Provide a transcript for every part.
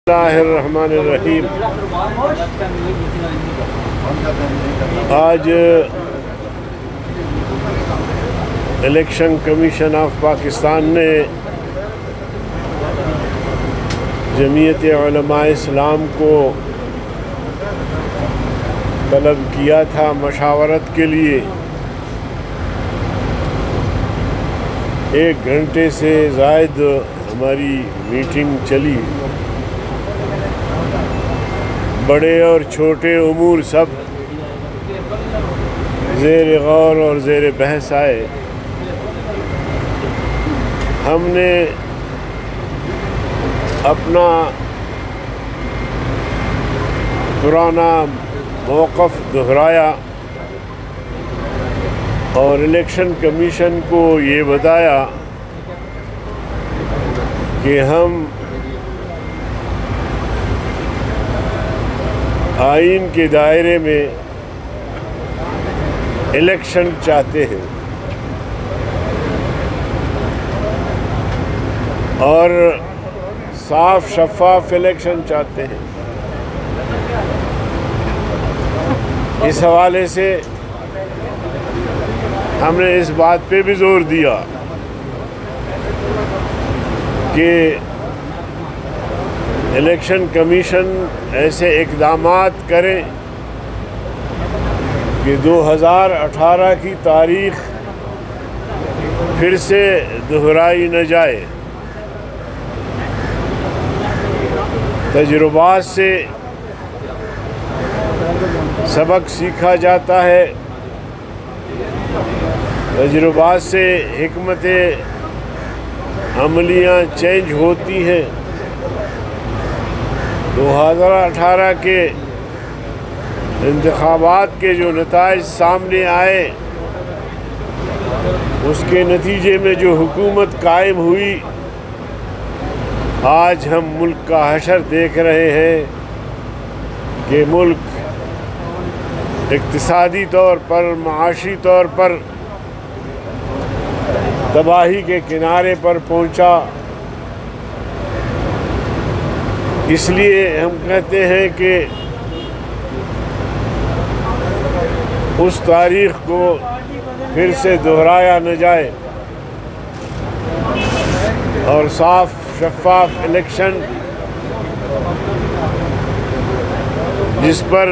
اللہ الرحمن الرحیم۔ آج الیکشن کمیشن آف پاکستان نے جمعیت علماء اسلام کو طلب کیا تھا مشاورت کے لیے۔ 1 گھنٹے سے زائد ہماری میٹنگ چلی۔ بڑے اور چھوٹے امور سب زیر غور اور زیر بحث آئے۔ ہم نے اپنا پرانا موقف دہرایا اور الیکشن کمیشن کو یہ بتایا کہ ہم آئین کے دائرے میں الیکشن چاہتے ہیں اور صاف شفاف الیکشن چاہتے ہیں۔ اس حوالے سے ہم نے اس بات پہ بھی زور دیا کہ الیکشن کمیشن ایسے اقدامات کرے کہ 2018 کی تاریخ پھر سے دہرائی نہ جائے۔ تجربات سے سبق سیکھا جاتا ہے، تجربات سے حکمت عملیاں چینج ہوتی ہیں۔ 2018 کے انتخابات کے جو نتائج سامنے آئے، اس کے نتیجے میں جو حکومت قائم ہوئی، آج ہم ملک کا حشر دیکھ رہے ہیں کہ ملک اقتصادی طور پر، معاشی طور پر تباہی کے کنارے پر پہنچا۔ اس لیے ہم کہتے ہیں کہ اس تاریخ کو پھر سے دہرایا نہ جائے اور صاف شفاف الیکشن جس پر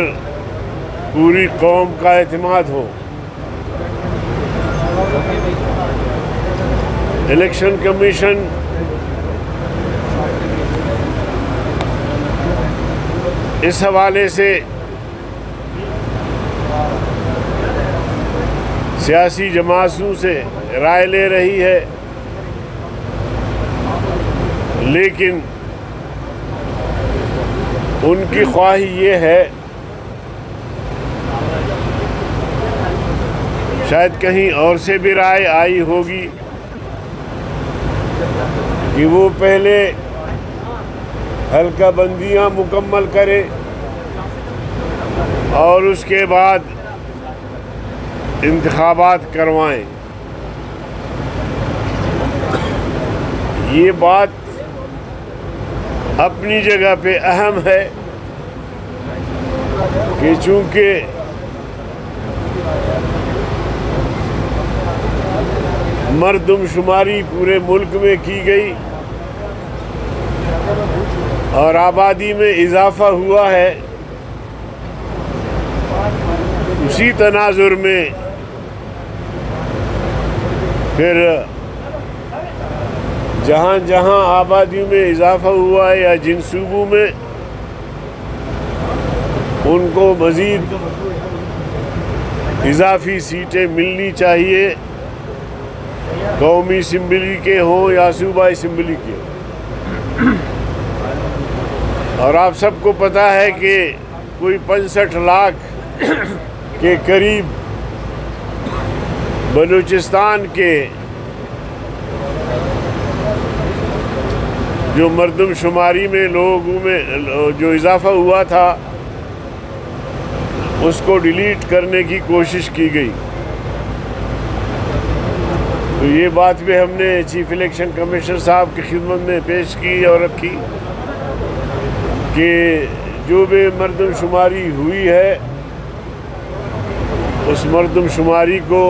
پوری قوم کا اعتماد ہو۔ الیکشن کمیشن اس حوالے سے سیاسی جماعتوں سے رائے لے رہی ہے، لیکن ان کی خواہش یہ ہے، شاید کہیں اور سے بھی رائے آئی ہوگی، کہ وہ پہلے حلقہ بندیاں مکمل کرے اور اس کے بعد انتخابات کروائیں۔ یہ بات اپنی جگہ پہ اہم ہے کہ چونکہ مردم شماری پورے ملک میں کی گئی اور آبادی میں اضافہ ہوا ہے، اسی تناظر میں پھر جہاں جہاں آبادی میں اضافہ ہوا ہے یا جن صوبوں میں، ان کو مزید اضافی سیٹیں ملنی چاہیے، قومی اسمبلی کے ہوں یا صوبہ اسمبلی کے ہوں۔ اور آپ سب کو پتہ ہے کہ کوئی 65 لاکھ کے قریب بلوچستان کے جو مردم شماری میں لوگوں میں جو اضافہ ہوا تھا، اس کو ڈیلیٹ کرنے کی کوشش کی گئی۔ تو یہ بات بھی ہم نے چیف الیکشن کمشنر صاحب کی خدمت میں پیش کی اور رکھی۔ کہ جو بھی مردم شماری ہوئی ہے اس مردم شماری کو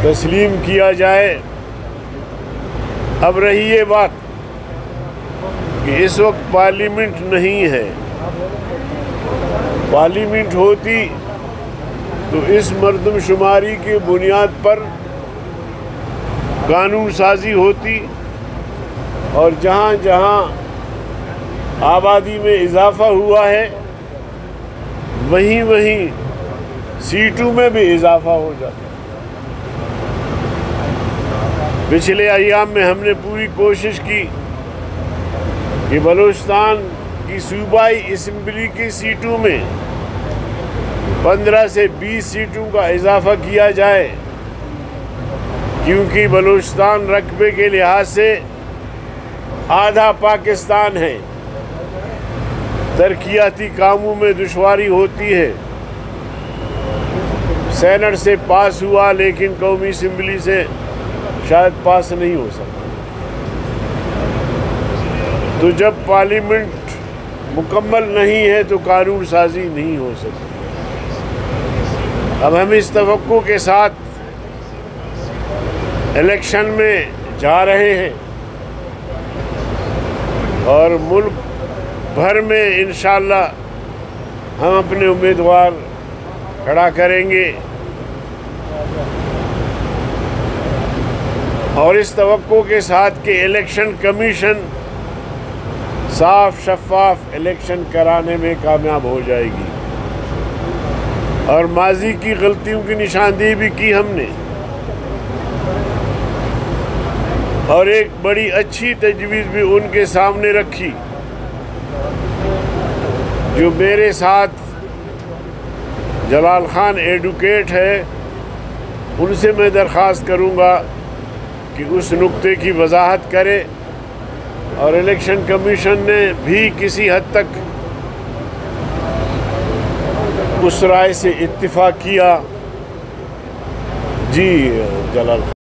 تسلیم کیا جائے۔ اب رہی یہ بات کہ اس وقت پارلیمنٹ نہیں ہے، پارلیمنٹ ہوتی تو اس مردم شماری کی بنیاد پر قانون سازی ہوتی، اور جہاں جہاں آبادی میں اضافہ ہوا ہے وہیں وہیں سیٹوں میں بھی اضافہ ہو جاتا۔ پچھلے ایام میں ہم نے پوری کوشش کی کہ بلوچستان کی صوبائی اسمبلی کی سیٹوں میں 15 سے 20 سیٹوں کا اضافہ کیا جائے، کیونکہ بلوچستان رقبے کے لحاظ سے آدھا پاکستان ہے، ترقیاتی کاموں میں دشواری ہوتی ہے۔ سینٹ سے پاس ہوا لیکن قومی اسمبلی سے شاید پاس نہیں ہو سکتا۔ تو جب پارلیمنٹ مکمل نہیں ہے تو قانون سازی نہیں ہو سکتی۔ اب ہم اس توقع کے ساتھ الیکشن میں جا رہے ہیں اور ملک بھر میں انشاءاللہ ہم اپنے امیدوار کھڑا کریں گے، اور اس توقع کے ساتھ کہ الیکشن کمیشن صاف شفاف الیکشن کرانے میں کامیاب ہو جائے گی۔ اور ماضی کی غلطیوں کی نشاندہی بھی کی ہم نے، اور ایک بڑی اچھی تجویز بھی ان کے سامنے رکھی۔ جو میرے ساتھ جلال خان ایڈوکیٹ ہے، ان سے میں درخواست کروں گا کہ اس نقطے کی وضاحت کرے، اور الیکشن کمیشن نے بھی کسی حد تک اس رائے سے اتفاق کیا۔ جی جلال خان۔